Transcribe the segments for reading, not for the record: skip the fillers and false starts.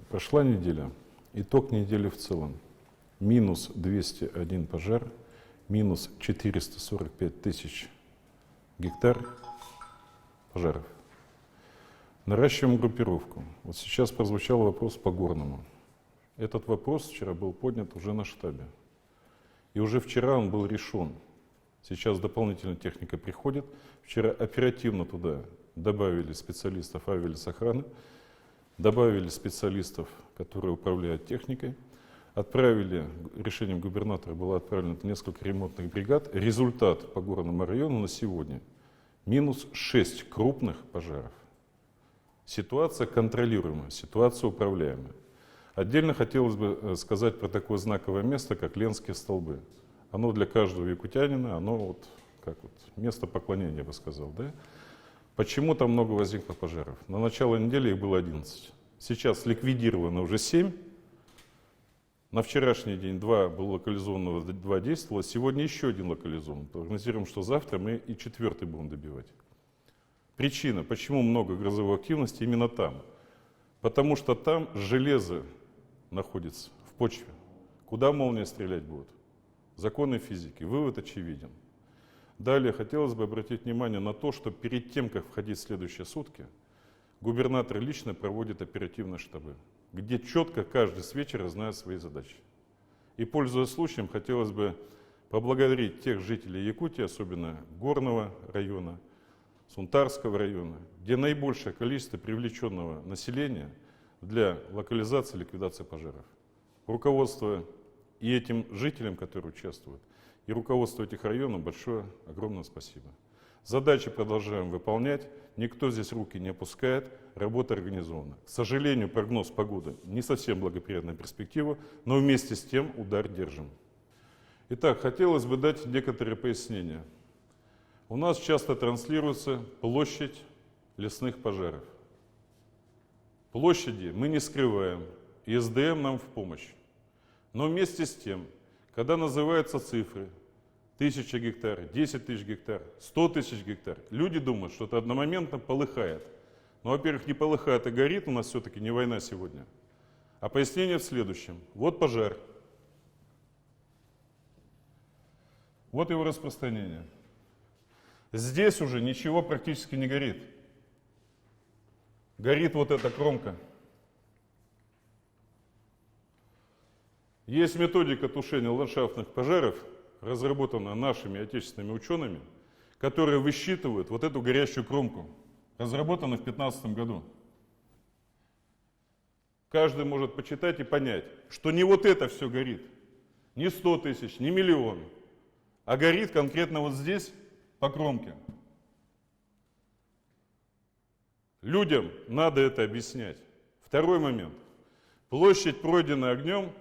Прошла неделя. Итог недели в целом. Минус 201 пожар, минус 445 тысяч гектар пожаров. Наращиваем группировку. Вот сейчас прозвучал вопрос по Горному. Этот вопрос вчера был поднят уже на штабе. И уже вчера он был решен. Сейчас дополнительная техника приходит. Вчера оперативно туда добавили специалистов авиалесохраны, добавили специалистов, которые управляют техникой. Отправили, решением губернатора было отправлено несколько ремонтных бригад. Результат по Горному району на сегодня минус 6 крупных пожаров. Ситуация контролируемая, ситуация управляемая. Отдельно хотелось бы сказать про такое знаковое место, как Ленские столбы. Оно для каждого якутянина, оно вот как вот место поклонения, я бы сказал. Да? Почему там много возникло пожаров? На начало недели их было 11. Сейчас ликвидировано уже 7. На вчерашний день 2 было локализовано, 2 действовало. Сегодня еще 1 локализован. Прогнозируем, что завтра мы и 4-й будем добивать. Причина, почему много грозовой активности именно там? Потому что там железо находится в почве. Куда молния стрелять будет? Законы физики. Вывод очевиден. Далее хотелось бы обратить внимание на то, что перед тем, как входить в следующие сутки, губернатор лично проводит оперативные штабы, где четко каждый с вечера знает свои задачи. И, пользуясь случаем, хотелось бы поблагодарить тех жителей Якутии, особенно Горного района, Сунтарского района, где наибольшее количество привлеченного населения для локализации и ликвидации пожаров. Руководство и этим жителям, которые участвуют, и руководству этих районов большое, огромное спасибо. Задачи продолжаем выполнять, никто здесь руки не опускает, работа организована. К сожалению, прогноз погоды не совсем благоприятная перспектива, но вместе с тем удар держим. Итак, хотелось бы дать некоторые пояснения. У нас часто транслируется площадь лесных пожаров. Площади мы не скрываем, и СДМ нам в помощь. Но вместе с тем, когда называются цифры 1000 гектар, 10 тысяч гектар, 100 тысяч гектар, люди думают, что это одномоментно полыхает. Но, во-первых, не полыхает, а горит, у нас все-таки не война сегодня. А пояснение в следующем. Вот пожар. Вот его распространение. Здесь уже ничего практически не горит. Горит вот эта кромка. Есть методика тушения ландшафтных пожаров, разработанная нашими отечественными учеными, которые высчитывают вот эту горящую кромку. Разработана в 2015 году. Каждый может почитать и понять, что не вот это все горит, не 100 тысяч, не миллион, а горит конкретно вот здесь, по кромке. Людям надо это объяснять. Второй момент. Площадь, пройденная огнем,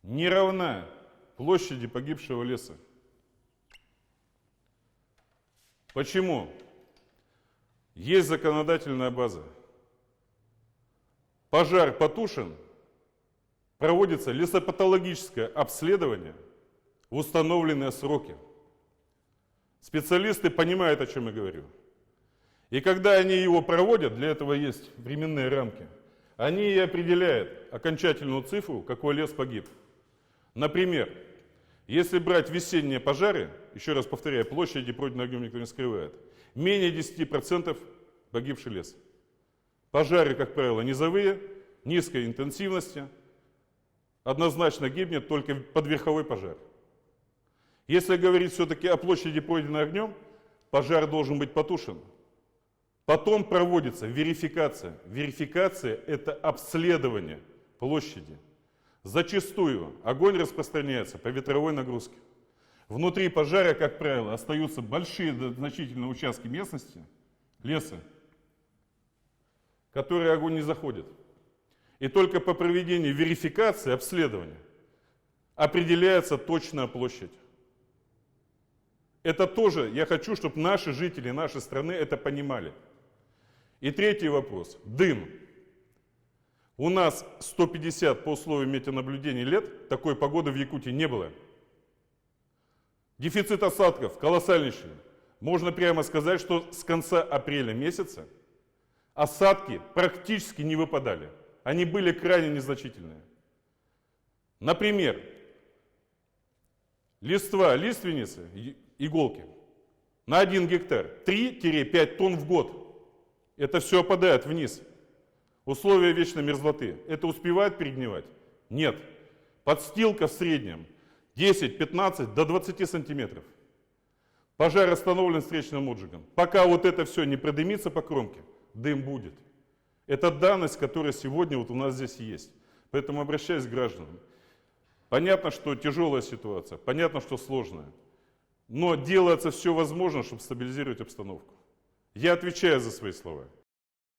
не равна площади погибшего леса. Почему? Есть законодательная база. Пожар потушен, проводится лесопатологическое обследование в установленные сроки. Специалисты понимают, о чем я говорю. И когда они его проводят, для этого есть временные рамки, они и определяют окончательную цифру, какой лес погиб. Например, если брать весенние пожары, еще раз повторяю, площади пройденного огнем никто не скрывает, менее 10% погибший лес. Пожары, как правило, низовые, низкой интенсивности, однозначно гибнет только подверховой пожар. Если говорить все-таки о площади, пройденной огнем, пожар должен быть потушен. Потом проводится верификация. Верификация – это обследование площади. Зачастую огонь распространяется по ветровой нагрузке. Внутри пожара, как правило, остаются большие значительные участки местности, леса, в которые огонь не заходит. И только по проведении верификации, обследования, определяется точная площадь. Это тоже, я хочу, чтобы наши жители нашей страны это понимали. И третий вопрос. Дым. У нас 150 по условиям метеонаблюдений лет такой погоды в Якутии не было. Дефицит осадков колоссальнейший. Можно прямо сказать, что с конца апреля месяца осадки практически не выпадали. Они были крайне незначительные. Например, листва, лиственницы, иголки на 1 гектар 3-5 тонн в год. Это все опадает вниз. Условия вечной мерзлоты. Это успевает перегнивать? Нет. Подстилка в среднем 10-15 до 20 сантиметров. Пожар остановлен встречным отжигом. Пока вот это все не продымится по кромке, дым будет. Это данность, которая сегодня вот у нас здесь есть. Поэтому обращаюсь к гражданам. Понятно, что тяжелая ситуация, понятно, что сложная. Но делается все возможное, чтобы стабилизировать обстановку. Я отвечаю за свои слова.